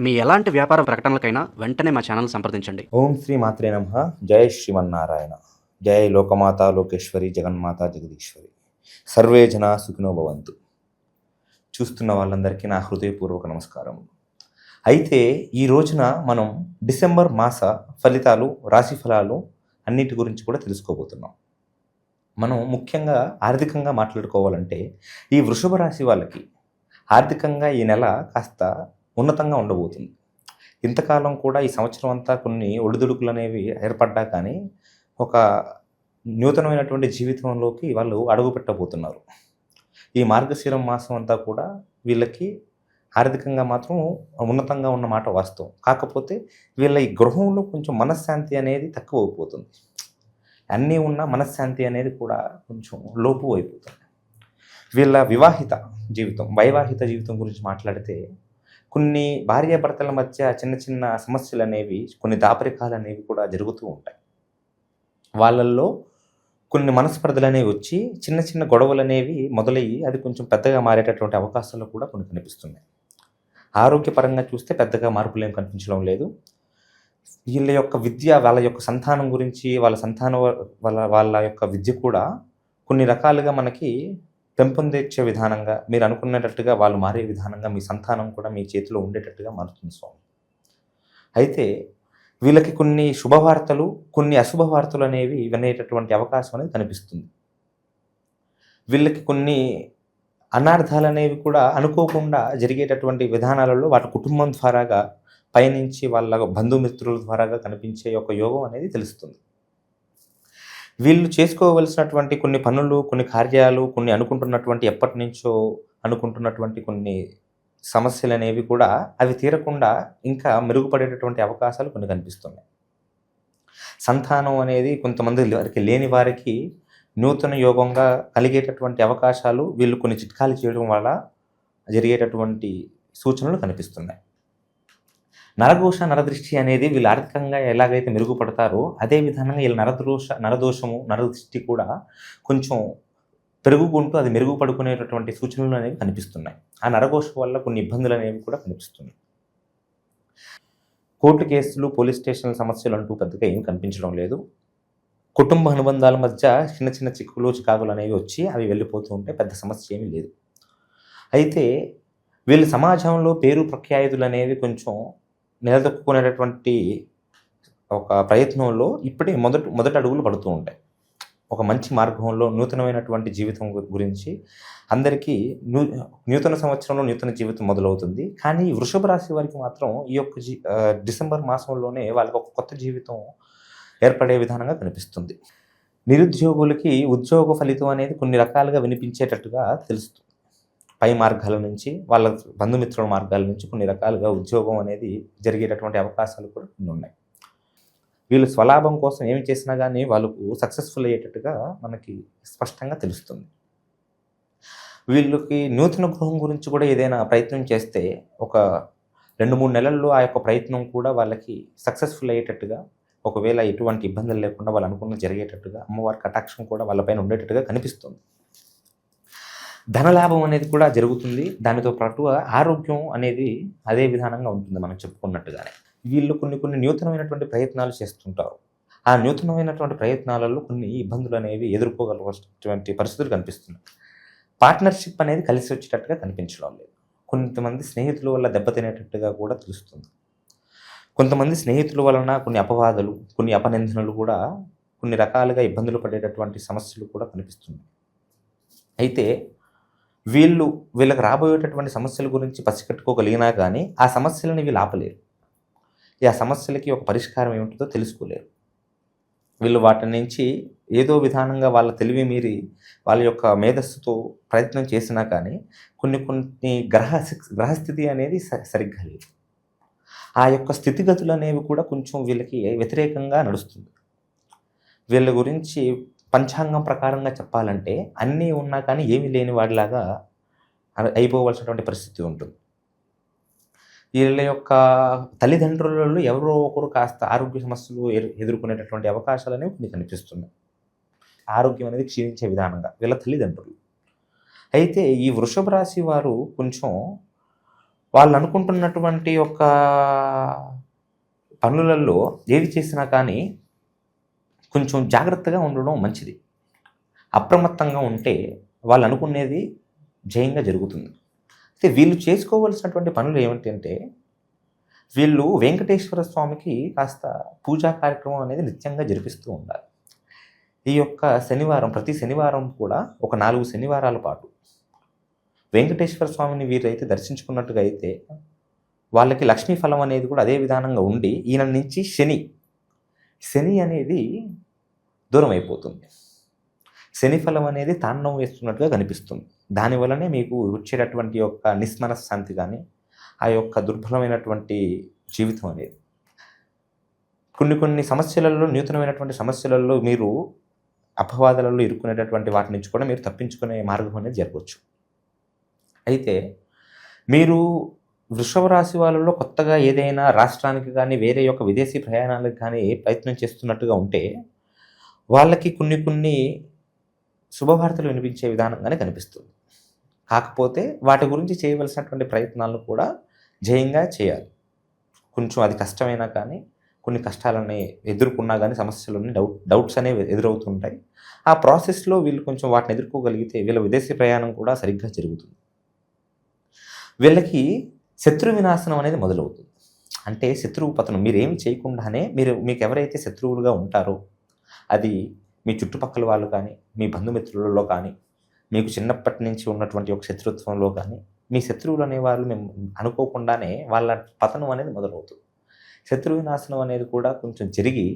మీ ఎలాంటి వ్యాపార ప్రకటనలకైనా వెంటనే మా ఛానల్ సంప్రదించండి. ఓం శ్రీ మాత్రే నమః. జయ శ్రీమన్నారాయణ. జయ లోకమాత లోకేశ్వరి జగన్మాత జగదీశ్వరి. సర్వే జనా సుఖినో భవంతు. చూస్తున్న వాళ్ళందరికీ నా హృదయపూర్వక నమస్కారం. అయితే ఈ రోజున మనం డిసెంబర్ మాస ఫలితాలు, రాశి ఫలాలు అన్నిటి గురించి కూడా తెలుసుకోబోతున్నాం. మనం ముఖ్యంగా ఆర్థికంగా మాట్లాడుకోవాలంటే ఈ వృషభ రాశి వాళ్ళకి ఆర్థికంగా ఈ నెల కాస్త ఉన్నతంగా ఉండబోతుంది. ఇంతకాలం కూడా ఈ సంవత్సరం అంతా కొన్ని ఒడిదుడుకులు అనేవి ఏర్పడ్డా కానీ ఒక నూతనమైనటువంటి జీవితంలోకి వాళ్ళు అడుగు పెట్టబోతున్నారు. ఈ మార్గశిరం మాసం అంతా కూడా వీళ్ళకి ఆర్థికంగా మాత్రం ఉన్నతంగా ఉన్న మాట వాస్తవం. కాకపోతే వీళ్ళ ఈ గృహంలో కొంచెం మనశ్శాంతి అనేది తక్కువ అయిపోతుంది. అన్నీ ఉన్న మనశ్శాంతి అనేది కూడా కొంచెం లోపు అయిపోతుంది. వీళ్ళ వివాహిత జీవితం, వైవాహిక జీవితం గురించి మాట్లాడితే కొన్ని భార్యాభర్తల మధ్య చిన్న చిన్న సమస్యలు అనేవి, కొన్ని దాపరికాలు అనేవి కూడా జరుగుతూ ఉంటాయి. వాళ్ళల్లో కొన్ని మనస్పర్ధలు అనేవి వచ్చి చిన్న చిన్న గొడవలు అనేవి మొదలయ్యి అది కొంచెం పెద్దగా మారేటటువంటి అవకాశాలు కూడా కొన్ని కనిపిస్తున్నాయి. ఆరోగ్యపరంగా చూస్తే పెద్దగా మార్పులు ఏం కనిపించడం లేదు. వీళ్ళ యొక్క విద్య, వాళ్ళ యొక్క సంతానం గురించి, వాళ్ళ యొక్క విద్య కూడా కొన్ని రకాలుగా మనకి పెంపొందించే విధానంగా, మీరు అనుకునేటట్టుగా వాళ్ళు మారే విధానంగా మీ సంతానం కూడా మీ చేతిలో ఉండేటట్టుగా మారుతుంది స్వామి. అయితే వీళ్ళకి కొన్ని శుభవార్తలు, కొన్ని అశుభవార్తలు అనేవి వినేటటువంటి అవకాశం అనేది కనిపిస్తుంది. వీళ్ళకి కొన్ని అనార్థాలు అనేవి కూడా అనుకోకుండా జరిగేటటువంటి విధానాలలో వాటి కుటుంబం ద్వారాగా, పైనుంచి వాళ్ళ బంధుమిత్రుల ద్వారాగా కనిపించే ఒక యోగం అనేది తెలుస్తుంది. వీళ్ళు చేసుకోవలసినటువంటి కొన్ని పనులు, కొన్ని కార్యాలు, కొన్ని అనుకుంటున్నటువంటి ఎప్పటి నుంచో అనుకుంటున్నటువంటి కొన్ని సమస్యలు అనేవి కూడా అవి తీరకుండా ఇంకా మెరుగుపడేటటువంటి అవకాశాలు కొన్ని కనిపిస్తున్నాయి. సంతానం అనేది కొంతమంది వారికి లేని వారికి నూతన యోగంగా కలిగేటటువంటి అవకాశాలు వీళ్ళు కొన్ని చిట్కాలు చేయడం వల్ల జరిగేటటువంటి సూచనలు కనిపిస్తున్నాయి. నరఘోష, నరదృష్టి అనేది వీళ్ళు ఆర్థికంగా ఎలాగైతే మెరుగుపడతారో అదే విధంగా వీళ్ళ నరదోషము, నరదృష్టి కూడా కొంచెం పెరుగుకుంటూ అది మెరుగుపడుకునేటటువంటి సూచనలు అనేవి కనిపిస్తున్నాయి. ఆ నరఘోష వల్ల కొన్ని ఇబ్బందులు అనేవి కూడా కనిపిస్తున్నాయి. కోర్టు కేసులు, పోలీస్ స్టేషన్ల సమస్యలు అంటూ పెద్దగా ఏం కనిపించడం లేదు. కుటుంబ అనుబంధాల మధ్య చిన్న చిన్న చిక్కులు, చికాకులు అనేవి వచ్చి అవి వెళ్ళిపోతూ ఉంటే పెద్ద సమస్య ఏమీ లేదు. అయితే వీళ్ళు సమాజంలో పేరు ప్రఖ్యాతులు అనేవి కొంచెం నిలదొక్కునేటటువంటి ఒక ప్రయత్నంలో ఇప్పుడే మొదటి అడుగులు పడుతూ ఉంటాయి. ఒక మంచి మార్గంలో నూతనమైనటువంటి జీవితం గురించి అందరికీ నూతన సంవత్సరంలో నూతన జీవితం మొదలవుతుంది. కానీ వృషభ రాశి వారికి మాత్రం ఈ యొక్క డిసెంబర్ మాసంలోనే వాళ్ళకి ఒక కొత్త జీవితం ఏర్పడే విధానంగా కనిపిస్తుంది. నిరుద్యోగులకి ఉద్యోగ ఫలితం అనేది కొన్ని రకాలుగా వినిపించేటట్టుగా తెలుస్తుంది. పై మార్గాల నుంచి, వాళ్ళ బంధుమిత్రుల మార్గాల నుంచి కొన్ని రకాలుగా ఉద్యోగం అనేది జరిగేటటువంటి అవకాశాలు కూడా కొన్ని ఉన్నాయి. వీళ్ళు స్వలాభం కోసం ఏమి చేసినా కానీ వాళ్ళకు సక్సెస్ఫుల్ అయ్యేటట్టుగా మనకి స్పష్టంగా తెలుస్తుంది. వీళ్ళకి నూతన గృహం గురించి కూడా ఏదైనా ప్రయత్నం చేస్తే ఒక 2-3 నెలల్లో ఆ యొక్క ప్రయత్నం కూడా వాళ్ళకి సక్సెస్ఫుల్ అయ్యేటట్టుగా, ఒకవేళ ఎటువంటి ఇబ్బందులు లేకుండా వాళ్ళు అనుకున్న జరిగేటట్టుగా, అమ్మవారి కటాక్షం కూడా వాళ్ళపైన ఉండేటట్టుగా కనిపిస్తుంది. ధనలాభం అనేది కూడా జరుగుతుంది. దానితో పాటు ఆరోగ్యం అనేది అదే విధానంగా ఉంటుంది. మనం చెప్పుకున్నట్టుగానే వీళ్ళు కొన్ని నూతనమైనటువంటి ప్రయత్నాలు చేస్తుంటారు. ఆ నూతనమైనటువంటి ప్రయత్నాలలో కొన్ని ఇబ్బందులు అనేవి ఎదుర్కోగలటువంటి పరిస్థితులు కనిపిస్తున్నాయి. పార్ట్నర్షిప్ అనేది కలిసి వచ్చేటట్టుగా కనిపించడం లేదు. కొంతమంది స్నేహితుల వల్ల దెబ్బతినేటట్టుగా కూడా తెలుస్తుంది. కొంతమంది స్నేహితుల వలన కొన్ని అపవాదులు, కొన్ని అపనిందనలు కూడా కొన్ని రకాలుగా ఇబ్బందులు పడేటటువంటి సమస్యలు కూడా కనిపిస్తున్నాయి. అయితే వీళ్ళకి రాబోయేటటువంటి సమస్యల గురించి పసిగట్టుకోగలిగినా కానీ ఆ సమస్యలని వీళ్ళు ఆపలేరు. ఆ సమస్యలకి ఒక పరిష్కారం ఏమిటో తెలుసుకోలేరు. వీళ్ళు వాటి నుంచి ఏదో విధానంగా వాళ్ళ తెలివి మీరి వాళ్ళ యొక్క మేధస్సుతో ప్రయత్నం చేసినా కానీ కొన్ని గ్రహస్థితి అనేది సరిగ్గా లేదు. ఆ యొక్క స్థితిగతులు అనేవి కూడా కొంచెం వీళ్ళకి వ్యతిరేకంగా నడుస్తుంది. వీళ్ళ గురించి పంచాంగం ప్రకారంగా చెప్పాలంటే అన్నీ ఉన్నా కానీ ఏమీ లేని వాడిలాగా అయిపోవలసినటువంటి పరిస్థితి ఉంటుంది. వీళ్ళ యొక్క తల్లిదండ్రులలో ఎవరో ఒకరు కాస్త ఆరోగ్య సమస్యలు ఎదుర్కొనేటటువంటి అవకాశాలు అనేవి కొన్ని కనిపిస్తున్నాయి. ఆరోగ్యం అనేది క్షీణించే విధానంగా వీళ్ళ తల్లిదండ్రులు. అయితే ఈ వృషభ రాశి వారు కొంచెం వాళ్ళు అనుకుంటున్నటువంటి ఒక పనులలో ఏది చేసినా కానీ కొంచెం జాగ్రత్తగా ఉండడం మంచిది. అప్రమత్తంగా ఉంటే వాళ్ళు అనుకునేది జయంగా జరుగుతుంది. అయితే వీళ్ళు చేసుకోవాల్సినటువంటి పనులు ఏమిటంటే, వీళ్ళు వెంకటేశ్వర స్వామికి కాస్త పూజా కార్యక్రమం అనేది నిత్యంగా జరిపిస్తూ ఉండాలి. ఈ యొక్క శనివారం, ప్రతి శనివారం కూడా ఒక 4 శనివారాల పాటు వెంకటేశ్వర స్వామిని వీరైతే దర్శించుకున్నట్టుగా అయితే వాళ్ళకి లక్ష్మీ ఫలం అనేది కూడా అదే విధానంగా ఉండి ఈయన నుంచి శని అనేది దూరం అయిపోతుంది. శని ఫలం అనేది తాండవం వేస్తున్నట్టుగా కనిపిస్తుంది. దానివల్లనే మీకు వచ్చేటటువంటి యొక్క నిస్మనశ్శాంతి కానీ, ఆ యొక్క దుర్బలమైనటువంటి జీవితం అనేది, కొన్ని సమస్యలలో, నూతనమైనటువంటి సమస్యలలో మీరు అపవాదాలలో ఇరుక్కునేటటువంటి వాటి నుంచి కూడా మీరు తప్పించుకునే మార్గం అనేది జరగవచ్చు. అయితే మీరు వృషభ రాశి వాళ్ళలో కొత్తగా ఏదైనా రాష్ట్రానికి కానీ వేరే యొక్క విదేశీ ప్రయాణాలకు కానీ ప్రయత్నం చేస్తున్నట్టుగా ఉంటే వాళ్ళకి కొన్ని శుభవార్తలు వినిపించే విధానంగానే కనిపిస్తుంది. కాకపోతే వాటి గురించి చేయవలసినటువంటి ప్రయత్నాలను కూడా జయంగా చేయాలి. కొంచెం అది కష్టమైనా కానీ, కొన్ని కష్టాలని ఎదుర్కొన్నా కానీ సమస్యలని డౌట్స్ అనేవి ఎదురవుతుంటాయి. ఆ ప్రాసెస్లో వీళ్ళు కొంచెం వాటిని ఎదుర్కోగలిగితే వీళ్ళ విదేశీ ప్రయాణం కూడా సరిగ్గా జరుగుతుంది. వీళ్ళకి శత్రు వినాశనం అనేది మొదలవుతుంది. అంటే శత్రువు పతనం. మీరేమి చేయకుండానే మీకు ఎవరైతే శత్రువులుగా ఉంటారో, అది మీ చుట్టుపక్కల వాళ్ళు కానీ, మీ బంధుమిత్రులలో కానీ, మీకు చిన్నప్పటి నుంచి ఉన్నటువంటి ఒక శత్రుత్వంలో కానీ, మీ శత్రువులు అనేవాళ్ళు మేము అనుకోకుండానే వాళ్ళ పతనం అనేది మొదలవుతుంది. శత్రు వినాశనం అనేది కూడా కొంచెం జరిగి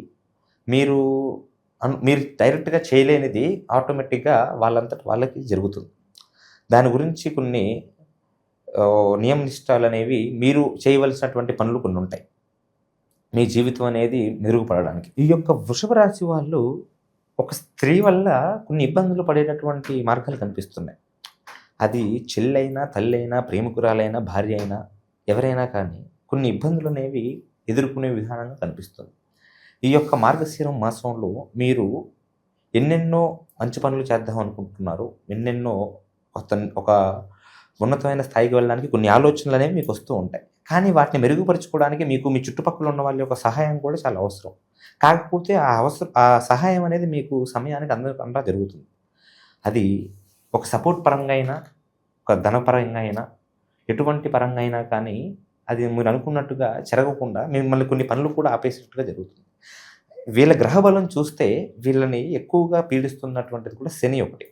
మీరు డైరెక్ట్గా చేయలేనిది ఆటోమేటిక్గా వాళ్ళకి జరుగుతుంది. దాని గురించి కొన్ని నియమ నిష్టాలు అనేవి మీరు చేయవలసినటువంటి పనులు కొన్ని ఉంటాయి మీ జీవితం అనేది మెరుగుపడడానికి. ఈ యొక్క వృషభ రాశి వాళ్ళు ఒక స్త్రీ వల్ల కొన్ని ఇబ్బందులు పడేటటువంటి మార్గాలు కనిపిస్తున్నాయి. అది చెల్లైనా, తల్లైనా, ప్రేమికురాలైనా, భార్య అయినా, ఎవరైనా కానీ కొన్ని ఇబ్బందులు అనేవి ఎదుర్కొనే విధానంగా కనిపిస్తుంది. ఈ యొక్క మార్గశిరం మాసంలో మీరు ఎన్నెన్నో మంచి పనులు చేద్దాం అనుకుంటున్నారు. ఎన్నెన్నో ఒక ఉన్నతమైన స్థాయికి వెళ్ళడానికి కొన్ని ఆలోచనలు అనేవి మీకు వస్తూ ఉంటాయి. కానీ వాటిని మెరుగుపరుచుకోవడానికి మీకు మీ చుట్టుపక్కల ఉన్న వాళ్ళ యొక్క సహాయం కూడా చాలా అవసరం. కాకపోతే ఆ సహాయం అనేది మీకు సమయానికి అందకుండా జరుగుతుంది. అది ఒక సపోర్ట్ పరంగా అయినా, ఒక ధనపరంగా అయినా, ఎటువంటి పరంగా అయినా కానీ అది మీరు అనుకున్నట్టుగా జరగకుండా మిమ్మల్ని కొన్ని పనులు కూడా ఆపేసినట్టుగా జరుగుతుంది. వీళ్ళ గ్రహబలం చూస్తే వీళ్ళని ఎక్కువగా పీడిస్తున్నటువంటిది కూడా శని ఒకటి.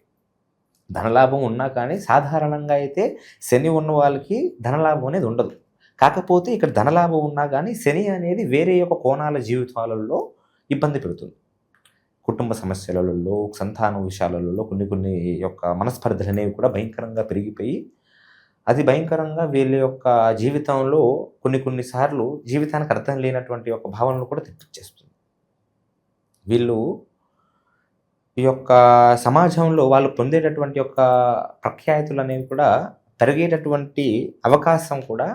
ధనలాభం ఉన్నా కానీ సాధారణంగా అయితే శని ఉన్న వాళ్ళకి ధనలాభం అనేది ఉండదు. కాకపోతే ఇక్కడ ధనలాభం ఉన్నా కానీ శని అనేది వేరే యొక్క కోణాల జీవితాలలో ఇబ్బంది పెడుతుంది. కుటుంబ సమస్యలలో, సంతాన విషయాలలో కొన్ని యొక్క మనస్పర్ధలు అనేవి కూడా భయంకరంగా పెరిగిపోయి అది భయంకరంగా వీళ్ళ యొక్క జీవితంలో కొన్నిసార్లు జీవితానికి అర్థం లేనటువంటి యొక్క భావనలు కూడా తెప్పించేస్తుంది. వీళ్ళు ఈ యొక్క సమాజంలో వాళ్ళు పొందేటటువంటి యొక్క ప్రఖ్యాతులు అనేవి కూడా పెరిగేటటువంటి అవకాశం కూడా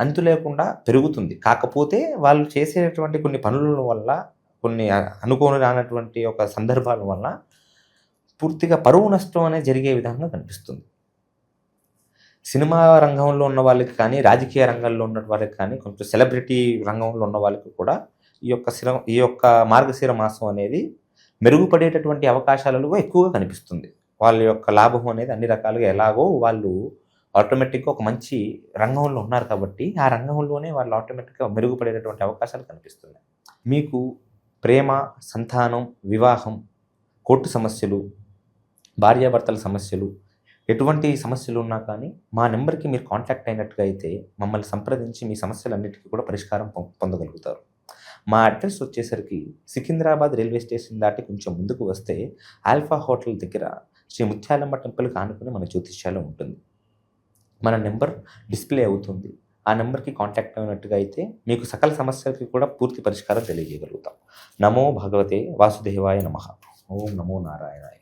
అంతు లేకుండా పెరుగుతుంది. కాకపోతే వాళ్ళు చేసేటటువంటి కొన్ని పనుల వల్ల, కొన్ని అనుకోని రానటువంటి ఒక సందర్భాల వల్ల పూర్తిగా పరువు నష్టం అనేది జరిగే విధంగా కనిపిస్తుంది. సినిమా రంగంలో ఉన్న వాళ్ళకి కానీ, రాజకీయ రంగంలో ఉన్న వాళ్ళకి కానీ, కొంచెం సెలబ్రిటీ రంగంలో ఉన్న వాళ్ళకి కూడా ఈ యొక్క మార్గశిర మాసం అనేది మెరుగుపడేటటువంటి అవకాశాలలో ఎక్కువగా కనిపిస్తుంది. వాళ్ళ యొక్క లాభం అనేది అన్ని రకాలుగా ఎలాగో వాళ్ళు ఆటోమేటిక్గా ఒక మంచి రంగంలో ఉన్నారు కాబట్టి ఆ రంగంలోనే వాళ్ళు ఆటోమేటిక్గా మెరుగుపడేటటువంటి అవకాశాలు కనిపిస్తున్నాయి. మీకు ప్రేమ, సంతానం, వివాహం, కోర్టు సమస్యలు, భార్యాభర్తల సమస్యలు, ఎటువంటి సమస్యలు ఉన్నా కానీ మా నెంబర్కి మీరు కాంటాక్ట్ అయినట్టుగా అయితే మమ్మల్ని సంప్రదించి మీ సమస్యలన్నిటికీ కూడా పరిష్కారం పొందగలుగుతారు. మా అడ్రస్ వచ్చేసరికి సికింద్రాబాద్ రైల్వే స్టేషన్ దాటి కొంచెం ముందుకు వస్తే ఆల్ఫా హోటల్ దగ్గర శ్రీ ముత్యాలమ్మ టెంపుల్కి ఆనుకుని మన జ్యోతిష్యాలయం ఉంటుంది. మన నెంబర్ డిస్ప్లే అవుతుంది. ఆ నెంబర్కి కాంటాక్ట్ అయినట్టుగా అయితే మీకు సకల సమస్యలకి కూడా పూర్తి పరిష్కారం తెలియజేయగలుగుతాం. నమో భగవతే వాసుదేవాయ నమః. ఓం నమో నారాయణాయ.